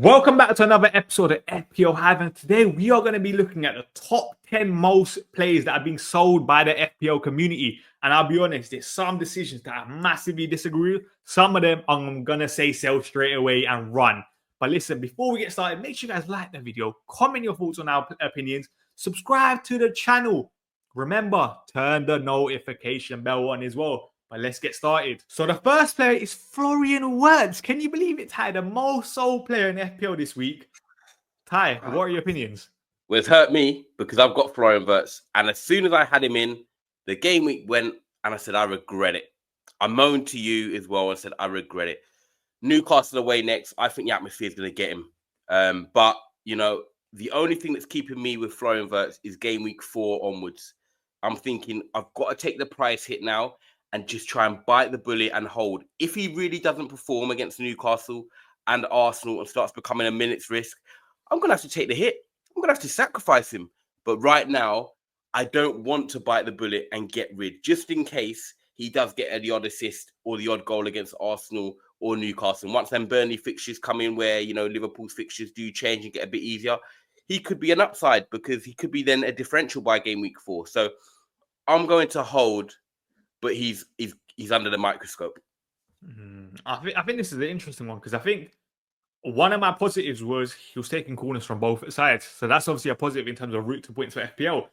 Welcome back to another episode of FPL HIVE, and today we are going to be looking at the top 10 most players that are being sold by the FPL community. And I'll be honest, there's some decisions that I massively disagree with. Some of them I'm going to say sell straight away and run. But listen, before we get started, make sure you guys like the video, comment your thoughts on our opinions, subscribe to the channel. Remember, turn the notification bell on as well. But let's get started. So the first player is Florian Wirtz. Can you believe it, Ty? The most sold player in FPL this week. Ty, what are your opinions? Well, it's hurt me because I've got Florian Wirtz. And as soon as I had him in, the game week went and I said, I regret it. I moaned to you as well and said, I regret it. Newcastle away next. I think the atmosphere is going to get him. But, you know, the only thing that's keeping me with Florian Wirtz is game week 4 onwards. I'm thinking I've got to take the price hit now and just try and bite the bullet and hold. If he really doesn't perform against Newcastle and Arsenal and starts becoming a minute's risk, I'm going to have to take the hit. I'm going to have to sacrifice him. But right now, I don't want to bite the bullet and get rid, just in case he does get the odd assist or the odd goal against Arsenal or Newcastle. And once them Burnley fixtures come in where, you know, Liverpool's fixtures do change and get a bit easier, he could be an upside because he could be then a differential by game week 4. So I'm going to hold, but he's under the microscope. I think this is an interesting one because I think one of my positives was he was taking corners from both sides. So that's obviously a positive in terms of route to points for FPL.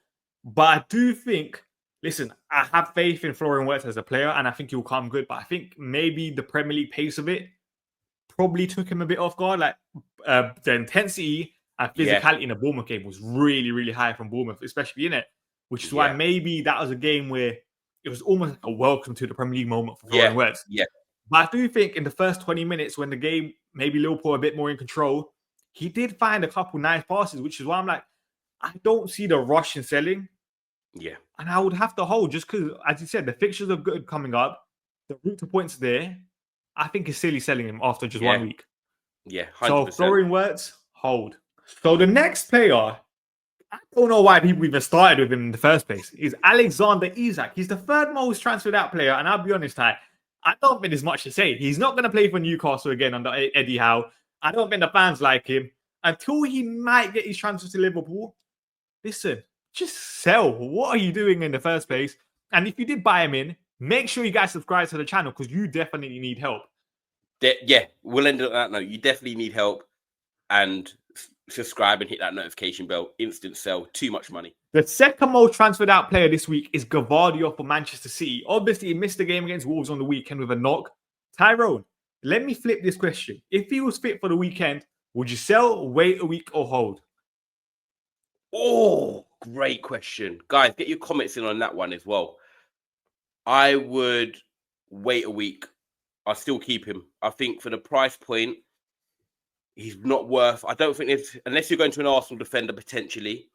But I do think, listen, I have faith in Florian Wirtz as a player and I think he'll come good. But I think maybe the Premier League pace of it probably took him a bit off guard. Like the intensity and physicality in the Bournemouth game was really, really high from Bournemouth, especially in it. Which is why maybe that was a game where it was almost like a welcome to the Premier League moment for Florian Wirtz. But I do think in the first 20 minutes when the game, maybe Liverpool a bit more in control, he did find a couple nice passes, which is why I'm like, I don't see the rush in selling. Yeah. And I would have to hold just because, as you said, the fixtures are good coming up. The route to points there. I think it's silly selling him after just 1 week. Yeah, 100%. So Florian Wirtz, hold. So the next player, I don't know why people even started with him in the first place, is Alexander Isak. He's the third most transferred out player. And I'll be honest, I don't think there's much to say. He's not going to play for Newcastle again under Eddie Howe. I don't think the fans like him. Until he might get his transfer to Liverpool, listen, just sell. What are you doing in the first place? And if you did buy him in, make sure you guys subscribe to the channel because you definitely need help. Yeah, we'll end on that note. You definitely need help. And subscribe and hit that notification bell. Instant sell. Too much money. The second most transferred out player this week is Gvardiol for Manchester City. Obviously, he missed the game against Wolves on the weekend with a knock. Tyrone, let me flip this question. If he was fit for the weekend, would you sell, wait a week, or hold? Oh, great question. Guys, get your comments in on that one as well. I would wait a week. I'll still keep him. I think for the price point, he's not worth. I don't think it's, unless you're going to an Arsenal defender potentially,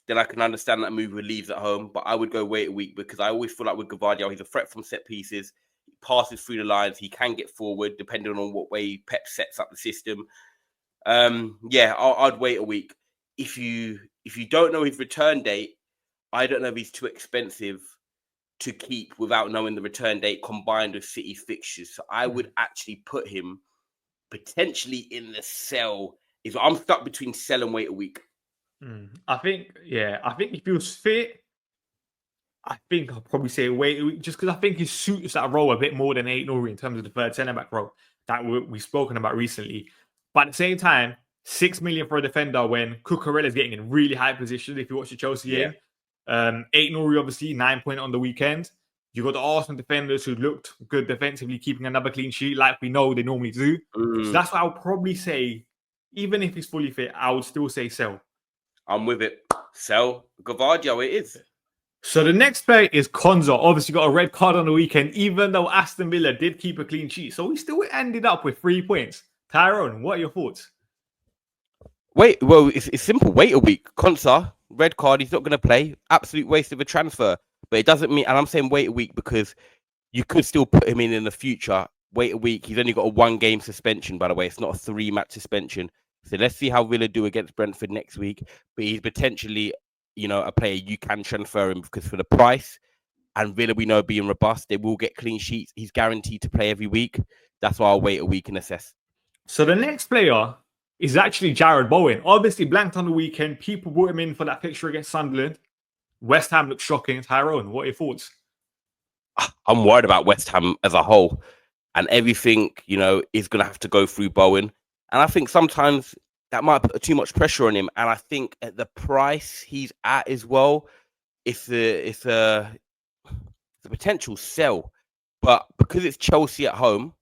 then I can understand that move with Leeds at home. But I would go wait a week because I always feel like with Gvardiol, he's a threat from set pieces. He passes through the lines. He can get forward depending on what way Pep sets up the system. I'd wait a week. If you don't know his return date, I don't know if he's too expensive to keep without knowing the return date combined with City's fixtures. So I would actually put him potentially in the sell. I'm stuck between sell and wait a week. I think if he was fit, I think I'll probably say wait a week just because I think he suits that role a bit more than Aït-Nouri in terms of the third centre-back role that we've spoken about recently. But at the same time, 6 million for a defender when Cucurella's getting in really high position if you watch the Chelsea game. Aït-Nouri obviously 9 point on the weekend. You got the Arsenal defenders who looked good defensively, keeping another clean sheet like we know they normally do. So that's why I would probably say, even if he's fully fit, I would still say sell. I'm with it. Sell. Gvardiol, it is. So the next player is Konsa. Obviously got a red card on the weekend, even though Aston Villa did keep a clean sheet. So he still ended up with 3 points. Tyrone, what are your thoughts? It's simple. Wait a week. Konsa, red card. He's not going to play. Absolute waste of a transfer. But it doesn't mean, and I'm saying wait a week because you could still put him in the future. Wait a week. He's only got a 1-game suspension, by the way. It's not a 3-match suspension. So let's see how Villa do against Brentford next week. But he's potentially, a player you can transfer him because for the price and Villa, we know being robust, they will get clean sheets. He's guaranteed to play every week. That's why I'll wait a week and assess. So the next player is actually Jarrod Bowen. Obviously, blanked on the weekend. People brought him in for that fixture against Sunderland. West Ham looked shocking. Tyrone, what are your thoughts? I'm worried about West Ham as a whole, and everything, is going to have to go through Bowen. And I think sometimes that might put too much pressure on him. And I think at the price he's at as well, it's a potential sell. But because it's Chelsea at home,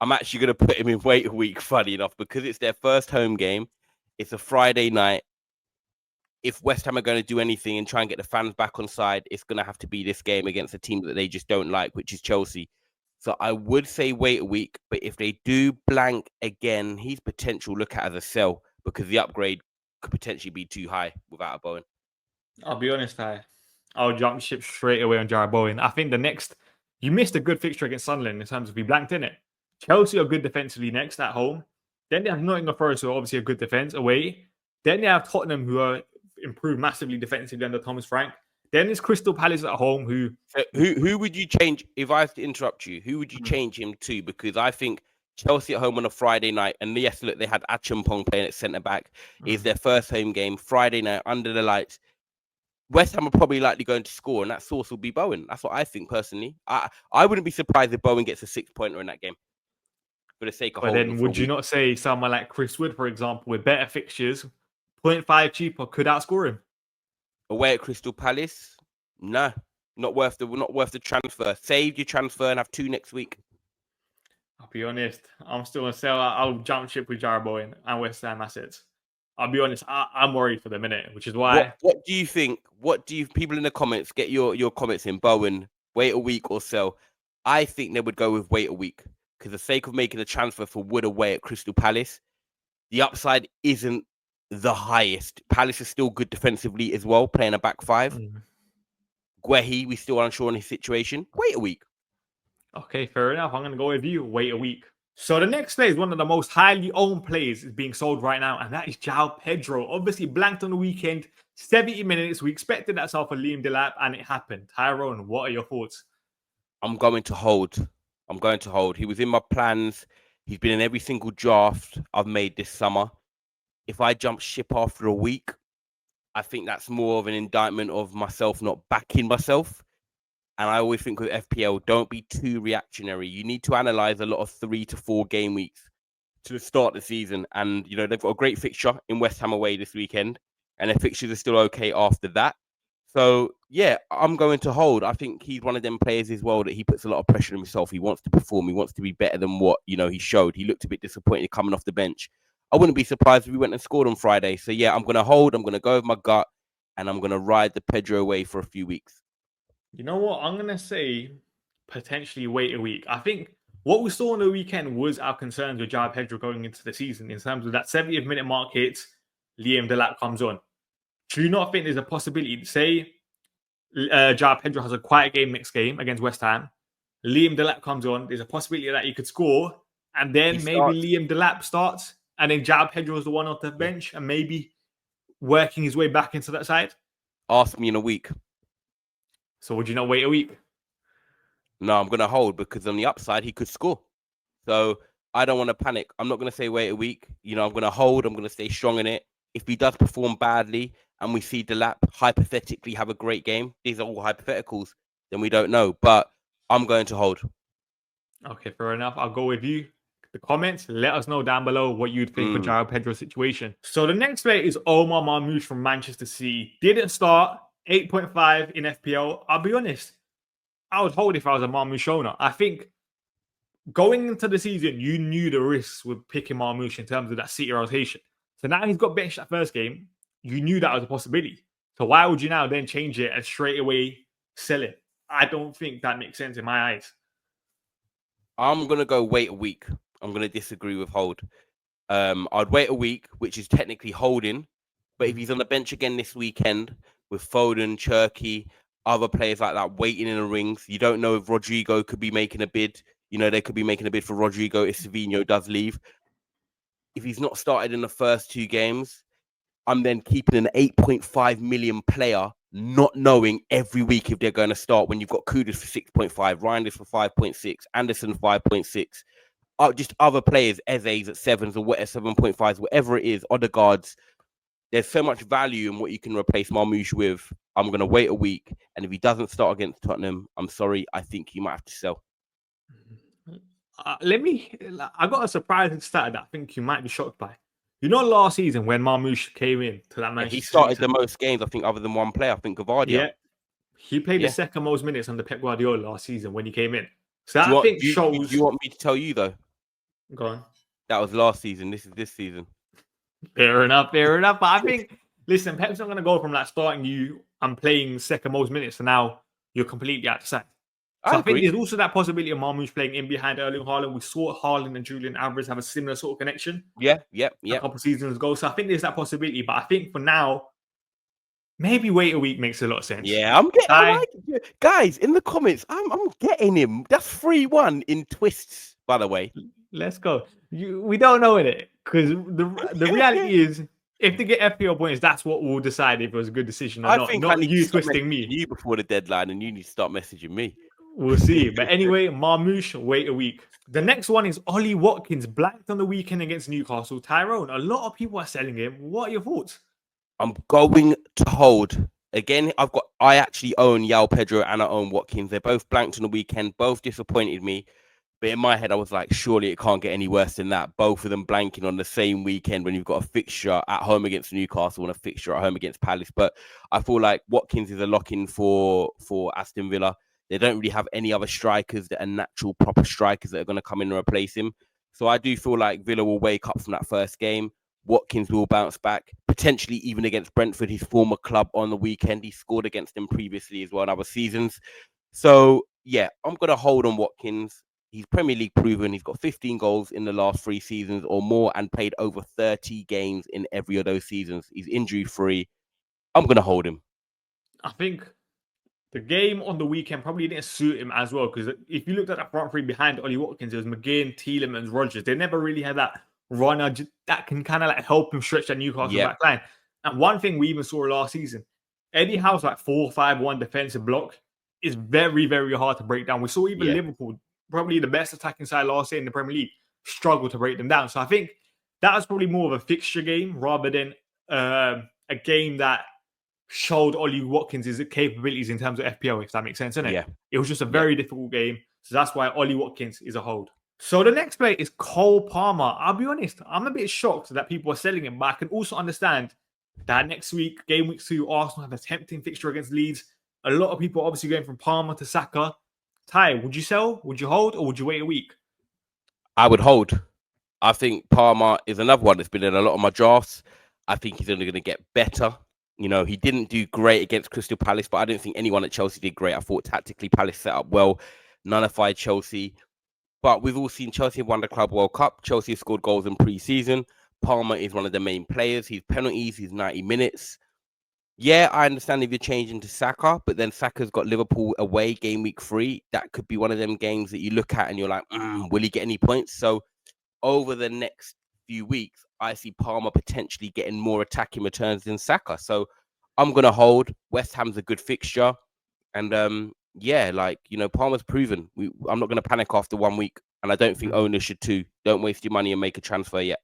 I'm actually going to put him in wait a week, funny enough, because it's their first home game. It's a Friday night. If West Ham are going to do anything and try and get the fans back on side, it's going to have to be this game against a team that they just don't like, which is Chelsea. So I would say wait a week. But if they do blank again, he's potential look at as a sell because the upgrade could potentially be too high without a Bowen. I'll be honest, I'll jump ship straight away on Jarrod Bowen. I think you missed a good fixture against Sunderland in terms of he blanked in it. Chelsea are good defensively next at home. Then they have Nottingham Forest, who are obviously a good defense away. Then they have Tottenham, who are improved massively defensively under Thomas Frank. Then there's Crystal Palace at home, who would you change if I have to interrupt you? Who would you change him to? Because I think Chelsea at home on a Friday night, and yes, look, they had Frimpong playing at centre back. Is their first home game Friday night under the lights. West Ham are probably likely going to score, and that source will be Bowen. That's what I think personally. I wouldn't be surprised if Bowen gets a 6-pointer in that game. For the sake of but then would you not say someone like Chris Wood, for example, with better fixtures, 0.5 cheaper, could outscore him? Away at Crystal Palace? No, not worth the transfer. Save your transfer and have 2 next week. I'll be honest. I'm still going to sell. I'll jump ship with Jarrod Bowen and West Ham assets. I'll be honest. I'm worried for the minute, which is why. What do you think? People in the comments, get your comments in. Bowen, wait a week or sell. I think they would go with wait a week because the sake of making a transfer for Wood away at Crystal Palace, the upside isn't the highest. Palace is still good defensively as well, playing a back 5. Gwe, we still unsure on his situation. Wait a week. Okay, fair enough. I'm going to go with you. Wait a week. So the next play is one of the most highly owned plays is being sold right now, and that is Joao Pedro. Obviously blanked on the weekend, 70 minutes. We expected that for Liam Delap, and it happened. Tyrone, what are your thoughts? I'm going to hold. He was in my plans. He's been in every single draft I've made this summer. If I jump ship after a week, I think that's more of an indictment of myself not backing myself. And I always think with FPL, don't be too reactionary. You need to analyze a lot of 3 to 4 game weeks to start the season. And, they've got a great fixture in West Ham away this weekend. And their fixtures are still okay after that. So, yeah, I'm going to hold. I think he's one of them players as well that he puts a lot of pressure on himself. He wants to perform. He wants to be better than what, he showed. He looked a bit disappointed coming off the bench. I wouldn't be surprised if we went and scored on Friday. So, yeah, I'm going to hold. I'm going to go with my gut. And I'm going to ride the Pedro away for a few weeks. You know what? I'm going to say potentially wait a week. I think what we saw on the weekend was our concerns with Joao Pedro going into the season in terms of that 70th minute mark hits, Liam Delap comes on. Do you not think there's a possibility, say Joao Pedro has a quiet game next game against West Ham, Liam Delap comes on, there's a possibility that he could score, and then Liam Delap starts, and then Joao Pedro is the one off the bench, and maybe working his way back into that side? Ask me in a week. So would you not wait a week? No, I'm going to hold because on the upside, he could score. So I don't want to panic. I'm not going to say wait a week. I'm going to hold. I'm going to stay strong in it. If he does perform badly and we see Delap hypothetically have a great game, these are all hypotheticals, then we don't know. But I'm going to hold. Okay, fair enough. I'll go with you. The comments, let us know down below what you'd think for Joao Pedro's situation. So the next player is Omar Marmoush from Manchester City. Didn't start. 8.5 in FPL. I'll be honest, I would hold if I was a Marmoush owner. I think going into the season, you knew the risks with picking Marmoush in terms of that City rotation. So now he's got benched that first game. You knew that was a possibility. So why would you now then change it and straight away sell it? I don't think that makes sense in my eyes. I'm going to go wait a week. I'm going to disagree with hold. I'd wait a week, which is technically holding. But if he's on the bench again this weekend, with Foden, Cherky, other players like that waiting in the rings. You don't know if Rodrigo could be making a bid. They could be making a bid for Rodrigo if Savinho does leave. If he's not started in the first 2 games, I'm then keeping an 8.5 million player, not knowing every week if they're going to start when you've got Kudus for 6.5, Reinders for 5.6, Anderson 5.6. just other players, Eze's at 7s or whatever, 7.5s, whatever it is, Odegaard's. There's so much value in what you can replace Marmoush with. I'm going to wait a week. And if he doesn't start against Tottenham, I'm sorry. I think you might have to sell. I got a surprising stat that I think you might be shocked by. You know, last season when Marmoush came in to that match, He started the most games, I think, other than one player. I think Gvardiol. Yeah, he played the second most minutes under Pep Guardiola last season when he came in. So that I think shows. Do you want me to tell you though? Go on. That was last season. This is this season. Fair enough. But I think, listen, Pep's not going to go from like starting you and playing second most minutes to now you're completely out of sight. So I think there's also that possibility of Marmoush playing in behind Erling Haaland. We saw Haaland and Julian Alvarez have a similar sort of connection. Yeah. A couple of seasons ago. So I think there's that possibility. But I think for now, maybe wait a week makes a lot of sense. Yeah, I like it. Guys, in the comments, I'm getting him. That's 3-1 in twists, by the way. Let's go. We don't know it because the reality is, if they get FPL points, that's what will decide if it was a good decision or not. Not you twisting me. You before the deadline, and you need to start messaging me. We'll see. But anyway, Marmoush, wait a week. The next one is Ollie Watkins, blanked on the weekend against Newcastle. Tyrone, a lot of people are selling him. What are your thoughts? I'm going to hold. Again, I actually own Joao Pedro and I own Watkins. They're both blanked on the weekend. Both disappointed me. But in my head, I was like, surely it can't get any worse than that. Both of them blanking on the same weekend when you've got a fixture at home against Newcastle and a fixture at home against Palace. But I feel like Watkins is a lock-in for Aston Villa. They don't really have any other strikers that are natural, proper strikers that are going to come in and replace him. So I do feel like Villa will wake up from that first game. Watkins will bounce back, potentially even against Brentford, his former club, on the weekend. He scored against them previously as well in other seasons. So, yeah, I'm going to hold on Watkins. He's Premier League proven. He's got 15 goals in the last 3 seasons or more and played over 30 games in every of those seasons. He's injury-free. I'm going to hold him. I think the game on the weekend probably didn't suit him as well, because if you looked at that front three behind Ollie Watkins, it was McGinn, Tielemans, Rodgers. They never really had that runner that can kind of like help him stretch that Newcastle back line. And one thing we even saw last season, Eddie Howe's like 4-5-1 defensive block is very, very hard to break down. We saw even Liverpool, probably the best attacking side last year in the Premier League, struggle to break them down. So I think that was probably more of a fixture game rather than a game that showed Ollie Watkins' capabilities in terms of FPL, if that makes sense, isn't it? Yeah. It was just a very difficult game. So that's why Ollie Watkins is a hold. So the next play is Cole Palmer. I'll be honest, I'm a bit shocked that people are selling him, but I can also understand that next week, game week 2, Arsenal have a tempting fixture against Leeds. A lot of people are obviously going from Palmer to Saka. Ty, would you sell? Would you hold? Or would you wait a week? I would hold. I think Palmer is another one that's been in a lot of my drafts. I think he's only going to get better. You know, he didn't do great against Crystal Palace, but I don't think anyone at Chelsea did great. I thought tactically Palace set up well, nullified Chelsea. But we've all seen Chelsea won the Club World Cup. Chelsea scored goals in pre-season. Palmer is one of the main players. His penalties, his 90 minutes. Yeah, I understand if you're changing to Saka, but then Saka's got Liverpool away game week 3. That could be one of them games that you look at and you're like, will he get any points? So over the next few weeks, I see Palmer potentially getting more attacking returns than Saka. So I'm going to hold. West Ham's a good fixture. And yeah, like, you know, Palmer's proven. I'm not going to panic after 1 week. And I don't think owners should too. Don't waste your money and make a transfer yet.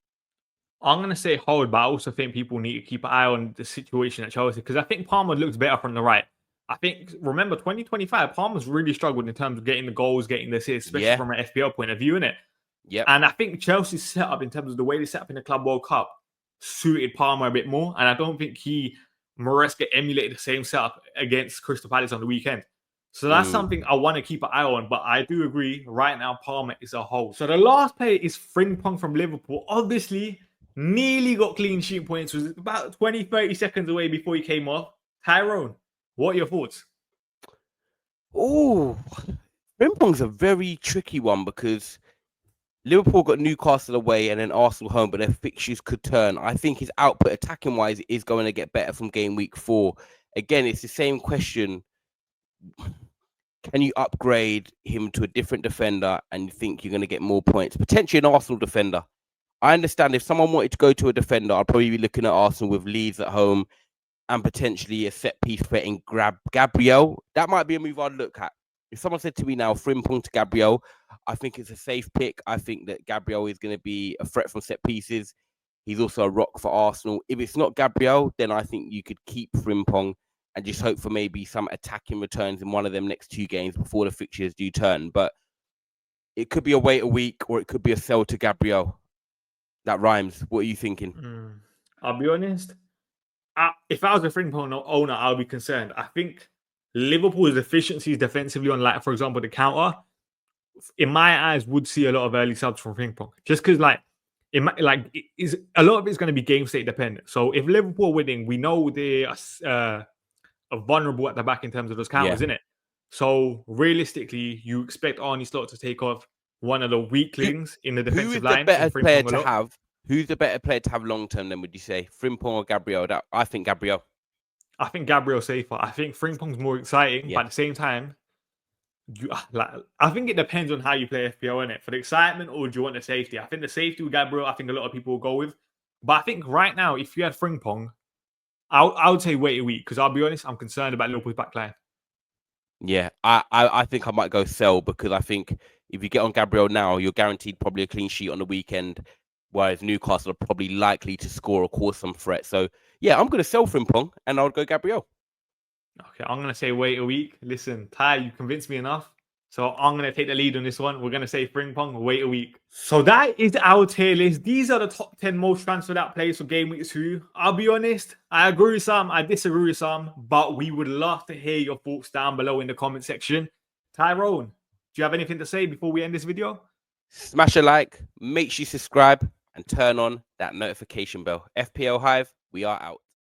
I'm going to say hold, but I also think people need to keep an eye on the situation at Chelsea, because I think Palmer looks better from the right. I think, remember, 2025, Palmer's really struggled in terms of getting the goals, getting the assists, especially from an FPL point of view, innit? Yeah. And I think Chelsea's setup in terms of the way they set up in the Club World Cup suited Palmer a bit more. And I don't think Maresca emulated the same setup against Crystal Palace on the weekend. So that's something I want to keep an eye on. But I do agree, right now, Palmer is a hold. So the last player is Frimpong from Liverpool. Obviously, nearly got clean sheet points. Was about 20, 30 seconds away before he came off. Tyrone, what are your thoughts? Oh, Frimpong's a very tricky one because Liverpool got Newcastle away and then Arsenal home, but their fixtures could turn. I think his output, attacking-wise, is going to get better from game week 4. Again, it's the same question. Can you upgrade him to a different defender and you think you're going to get more points? Potentially an Arsenal defender. I understand if someone wanted to go to a defender, I'd probably be looking at Arsenal with Leeds at home and potentially a set-piece threat in Gvardiol. That might be a move I'd look at. if someone said to me now, Frimpong to Gvardiol, I think it's a safe pick. I think that Gvardiol is going to be a threat from set pieces. He's also a rock for Arsenal. If it's not Gvardiol, then I think you could keep Frimpong and just hope for maybe some attacking returns in one of them next 2 games before the fixtures do turn. But it could be a wait a week, or it could be a sell to Gvardiol. That rhymes. What are you thinking? I'll be honest. If I was a Frimpong owner, I'll be concerned. I think Liverpool's efficiencies defensively on, like, for example, the counter, in my eyes, would see a lot of early subs from Frimpong. Just because, like, a lot of it's going to be game state dependent. So if Liverpool are winning, we know they are vulnerable at the back in terms of those counters, innit? So realistically, you expect Arne Slot to take off one of the weaklings in the defensive line. Who's the better player to have? Who's the better player to have long term? Then would you say Frimpong or Gvardiol? I think Gvardiol. I think Gvardiol's safer. I think Frimpong's more exciting, but at the same time, I think it depends on how you play FPL, innit? For the excitement, or do you want the safety? I think the safety with Gvardiol, I think a lot of people will go with. But I think right now, if you had Frimpong, I would say wait a week, because I'll be honest, I'm concerned about Liverpool's backline. Yeah, I think I might go sell, because I think if you get on Gvardiol now, you're guaranteed probably a clean sheet on the weekend, whereas Newcastle are probably likely to score or cause some threat. So yeah, I'm going to sell Frimpong and I'll go Gvardiol. Okay, I'm going to say wait a week. Listen, Ty, you convinced me enough. So I'm going to take the lead on this one. We're going to say Frimpong, wait a week. So that is our tier list. These are the top 10 most transferred out players for Game Week 2. I'll be honest, I agree with some, I disagree with some, but we would love to hear your thoughts down below in the comment section. Tyrone, do you have anything to say before we end this video? Smash a like, make sure you subscribe, and turn on that notification bell. FPL Hive, we are out.